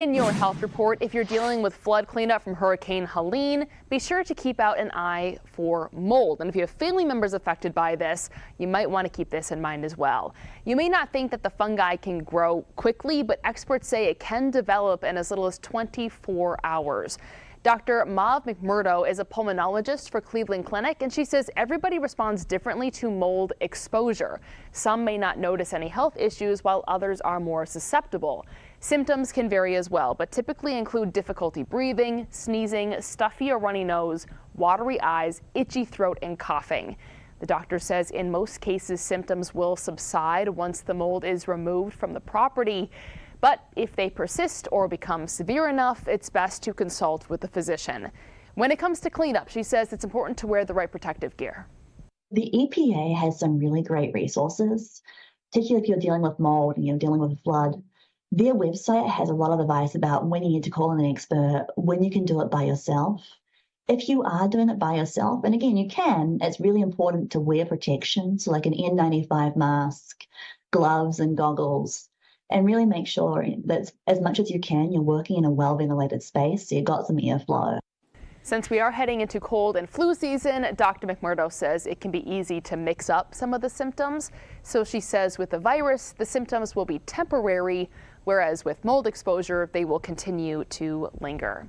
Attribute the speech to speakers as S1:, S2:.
S1: In your health report, if you're dealing with flood cleanup from Hurricane Helene, be sure to keep out an eye for mold. And if you have family members affected by this, you might want to keep this in mind as well. You may not think that the fungi can grow quickly, but experts say it can develop in as little as 24 hours. Dr. Mav McMurdo is a pulmonologist for Cleveland Clinic, and she says everybody responds differently to mold exposure. Some may not notice any health issues, while others are more susceptible. Symptoms can vary as well, but typically include difficulty breathing, sneezing, stuffy or runny nose, watery eyes, itchy throat, and coughing. The doctor says in most cases, symptoms will subside once the mold is removed from the property. But if they persist or become severe enough, it's best to consult with a physician. When it comes to cleanup, she says it's important to wear the right protective gear.
S2: The EPA has some really great resources, particularly if you're dealing with mold and you're dealing with a flood. Their website has a lot of advice about when you need to call in an expert, when you can do it by yourself. If you are doing it by yourself, and again, you can, it's really important to wear protection, so like an N95 mask, gloves and goggles, and really make sure that as much as you can, you're working in a well-ventilated space, so you've got some airflow.
S1: Since we are heading into cold and flu season, Dr. McMurdo says it can be easy to mix up some of the symptoms. So she says with the virus, the symptoms will be temporary, whereas with mold exposure, they will continue to linger.